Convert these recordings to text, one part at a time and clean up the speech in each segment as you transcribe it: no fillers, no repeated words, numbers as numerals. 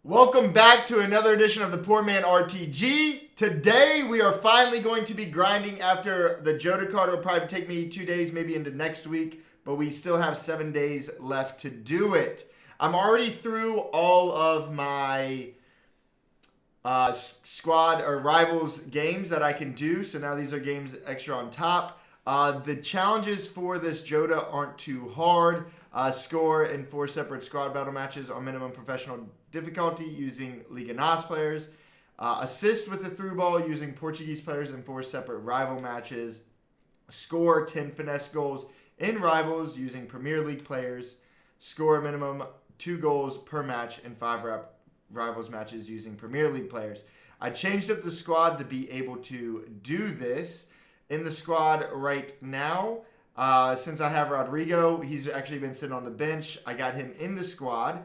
Welcome back to another edition of the Poor Man RTG. Today we are finally going to be grinding after the Jota card. It'll probably take me 2 days, maybe into next week, but we still have 7 days left to do it. I'm already through all of my squad or rivals games that I can do, so now these are games extra on top. The challenges for this Jota aren't too hard. Score in 4 separate squad battle matches on minimum professional difficulty using Liga NOS players. Assist with the through ball using Portuguese players in 4 separate rival matches. Score 10 finesse goals in rivals using Premier League players. Score a minimum 2 goals per match in 5 rivals matches using Premier League players. I changed up the squad to be able to do this. In the squad right now, since I have Rodrigo, he's actually been sitting on the bench. I got him in the squad,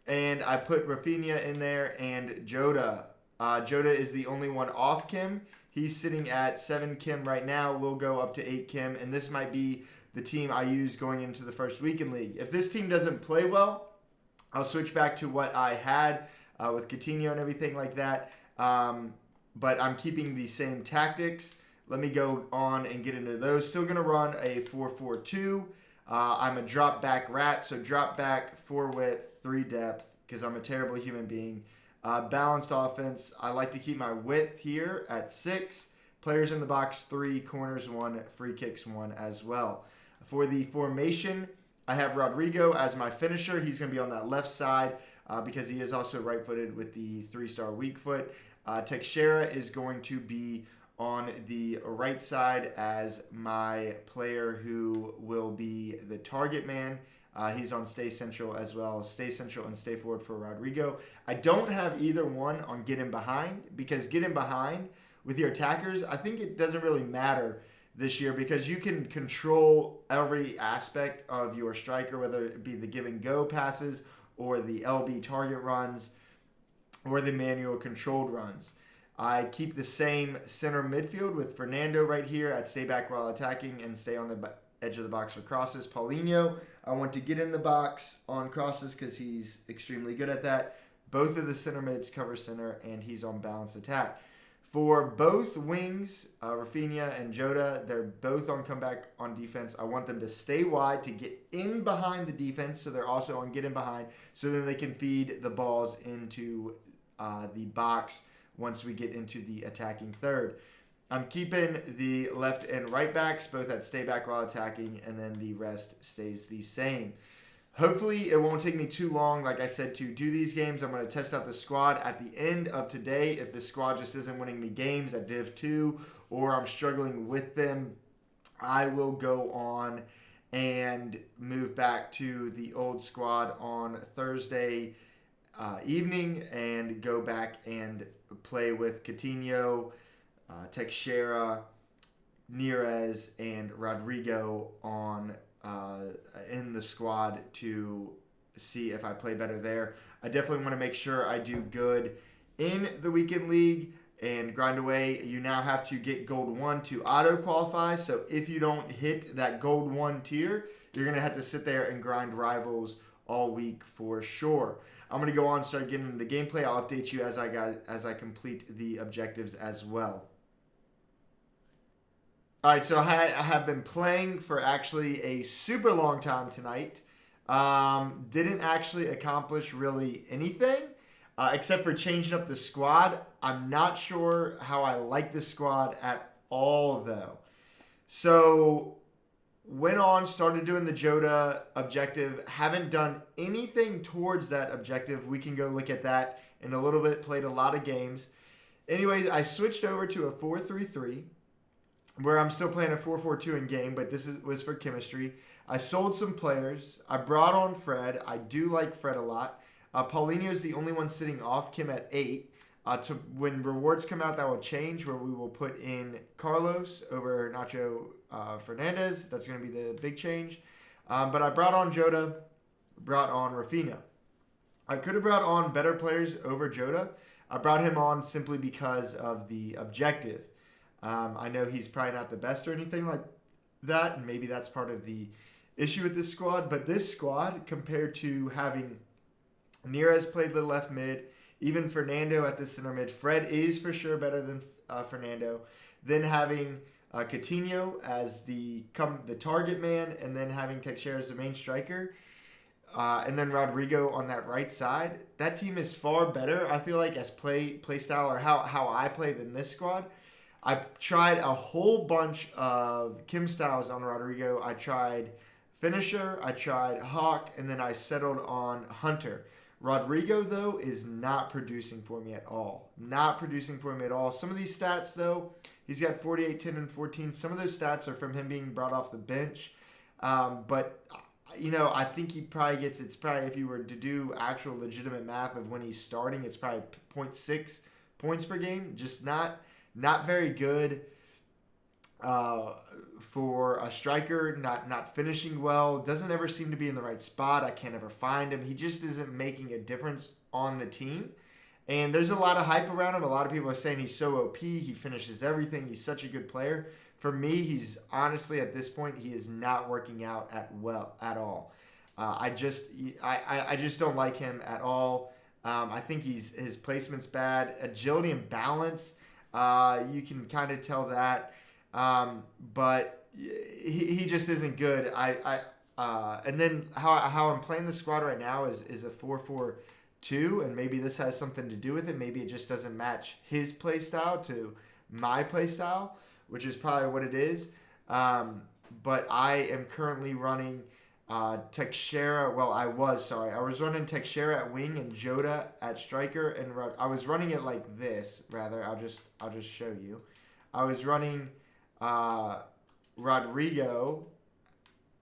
and I put Rafinha in there and Jota. Jota is the only one off Kim. He's sitting at 7 Kim right now. We'll go up to 8 Kim, and this might be the team I use going into the first weekend league. If this team doesn't play well, I'll switch back to what I had with Coutinho and everything like that. But I'm keeping the same tactics. Let me go on and get into those. Still going to run a 4-4-2. I'm a drop back rat, so drop back, 4 width, 3 depth, because I'm a terrible human being. Balanced offense. I like to keep my width here at 6. Players in the box 3, corners 1, free kicks 1 as well. For the formation, I have Rodrigo as my finisher. He's going to be on that left side because he is also right-footed with the 3-star weak foot. Teixeira is going to be on the right side as my player who will be the target man. He's on Stay Central as well. Stay Central and Stay Forward for Rodrigo. I don't have either one on Get In Behind because Get In Behind with your attackers, I think it doesn't really matter this year because you can control every aspect of your striker, whether it be the give and go passes or the LB target runs or the manual controlled runs. I keep the same center midfield with Fernando right here at stay back while attacking and stay on the edge of the box for crosses. Paulinho, I want to get in the box on crosses because he's extremely good at that. Both of the center mids cover center, and he's on balanced attack. For both wings, Rafinha and Jota, they're both on comeback on defense. I want them to stay wide to get in behind the defense, so they're also on get in behind, so then they can feed the balls into the box once we get into the attacking third. I'm keeping the left and right backs both at stay back while attacking, and then the rest stays the same. Hopefully, it won't take me too long, like I said, to do these games. I'm going to test out the squad at the end of today. If the squad just isn't winning me games at Div 2 or I'm struggling with them, I will go on and move back to the old squad on Thursday evening and go back and play with Coutinho, Teixeira, Neres, and Rodrigo on in the squad to see if I play better there. I definitely want to make sure I do good in the weekend league and grind away. You now have to get gold 1 to auto qualify. So if you don't hit that gold 1 tier, you're going to have to sit there and grind rivals all week for sure. I'm going to go on and start getting into the gameplay. I'll update you as I complete the objectives as well. All right, so I have been playing for actually a super long time tonight. Didn't actually accomplish really anything except for changing up the squad. I'm not sure how I like the squad at all, though. So went on, started doing the Jota objective. Haven't done anything towards that objective. We can go look at that in a little bit. Played a lot of games. Anyways, I switched over to a 4-3-3. Where I'm still playing a 4-4-2 in game, but this was for chemistry. I sold some players. I brought on Fred. I do like Fred a lot. Paulinho is the only one sitting off Kim at 8. When rewards come out, that will change, where we will put in Carlos over Nacho Fernandez. That's going to be the big change. But I brought on Jota, brought on Rafinha. I could have brought on better players over Jota. I brought him on simply because of the objective. I know he's probably not the best or anything like that, and maybe that's part of the issue with this squad. But this squad, compared to having Neres play the left mid even Fernando at the center mid. Fred is for sure better than Fernando. Then having Coutinho as the target man, and then having Teixeira as the main striker. And then Rodrigo on that right side. That team is far better, I feel like, as play style or how I play than this squad. I tried a whole bunch of Kim styles on Rodrigo. I tried Finisher, I tried Hawk, and then I settled on Hunter. Rodrigo, though, is not producing for me at all. Not producing for me at all. Some of these stats, though, he's got 48, 10, and 14. Some of those stats are from him being brought off the bench. But I think he probably gets, it's probably, if you were to do actual legitimate math of when he's starting, it's probably 0.6 points per game. Just not very good for a striker, not finishing well. Doesn't ever seem to be in the right spot. I can't ever find him. He just isn't making a difference on the team. And there's a lot of hype around him. A lot of people are saying he's so OP. He finishes everything. He's such a good player. For me, he's honestly at this point, he is not working out at all. I just don't like him at all. I think his placement's bad. Agility and balance, you can kind of tell that, but he just isn't good. And then how I'm playing the squad right now is a 4-4-2, and maybe this has something to do with it. Maybe it just doesn't match his play style to my play style, which is probably what it is. But I am currently running Teixeira. Well, I was running Teixeira at wing and Jota at striker, and I was running it like this. Rather, I'll just show you. I was running Rodrigo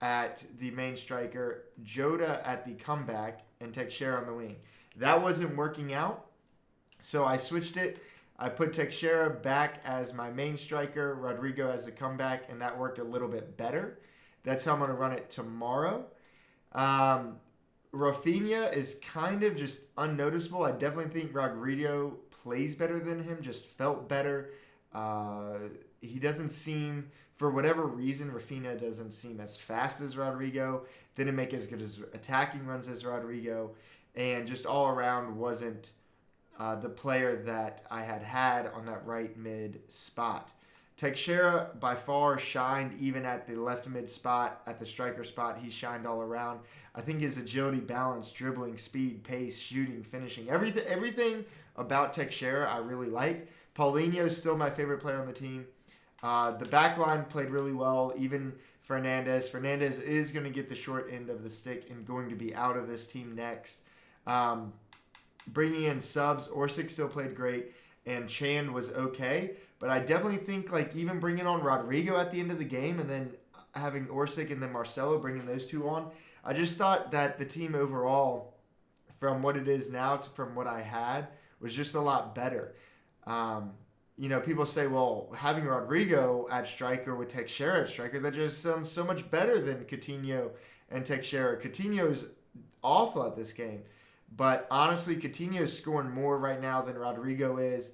at the main striker, Jota at the comeback, and Teixeira on the wing. That wasn't working out, so I switched it. I put Teixeira back as my main striker, Rodrigo as the comeback, and that worked a little bit better. That's how I'm going to run it tomorrow. Rafinha is kind of just unnoticeable. I definitely think Rodrigo plays better than him, just felt better. He doesn't seem, for whatever reason, Rafinha doesn't seem as fast as Rodrigo. Didn't make as good as attacking runs as Rodrigo. And just all around wasn't the player that I had on that right mid spot. Teixeira by far shined even at the left mid spot, at the striker spot. He shined all around. I think his agility, balance, dribbling, speed, pace, shooting, finishing, everything about Teixeira I really like. Paulinho is still my favorite player on the team. The back line played really well. Even Fernandez. Fernandez is going to get the short end of the stick and going to be out of this team next. Bringing in subs, Orsic still played great, and Chan was okay. But I definitely think even bringing on Rodrigo at the end of the game and then having Orsic and then Marcelo, bringing those two on, I just thought that the team overall, from what it is now to from what I had, was just a lot better. People say, well, having Rodrigo at striker with Teixeira at striker, that just sounds so much better than Coutinho and Teixeira. Coutinho's awful at this game. But honestly, Coutinho is scoring more right now than Rodrigo is,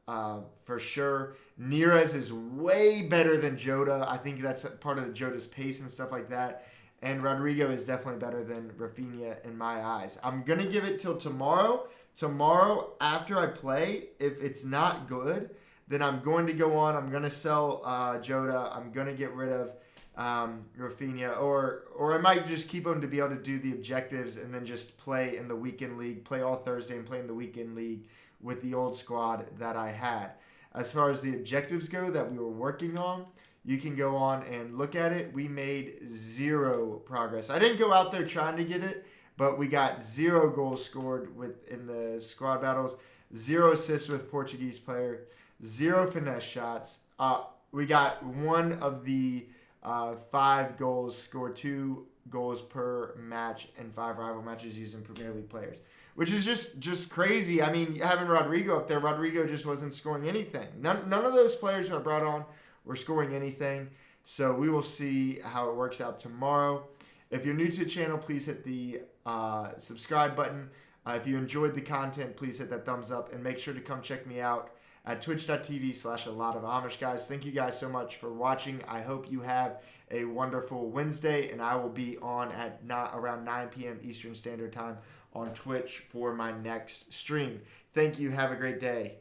for sure. Neres is way better than Jota. I think that's part of the Jota's pace and stuff like that. And Rodrigo is definitely better than Rafinha in my eyes. I'm going to give it till tomorrow. Tomorrow, after I play, if it's not good, then I'm going to go on. I'm going to sell Jota. I'm going to get rid of Rafinha, or I might just keep him to be able to do the objectives and then just play in the weekend league, play all Thursday and play in the weekend league with the old squad that I had. As far as the objectives go that we were working on, you can go on and look at it. We made zero progress. I didn't go out there trying to get it, but we got 0 goals scored in the squad battles, 0 assists with Portuguese player, 0 finesse shots. We got one of the 5 goals, scored 2 goals per match in 5 rival matches using Premier League players, which is just crazy. I mean, having Rodrigo up there, Rodrigo just wasn't scoring anything. None of those players who I brought on were scoring anything. So we will see how it works out tomorrow. If you're new to the channel, please hit the subscribe button. If you enjoyed the content, please hit that thumbs up and make sure to come check me out at twitch.tv/a-lot-of-Amish guys. Thank you guys so much for watching. I hope you have a wonderful Wednesday, and I will be on at around 9 p.m. Eastern Standard Time on Twitch for my next stream. Thank you. Have a great day.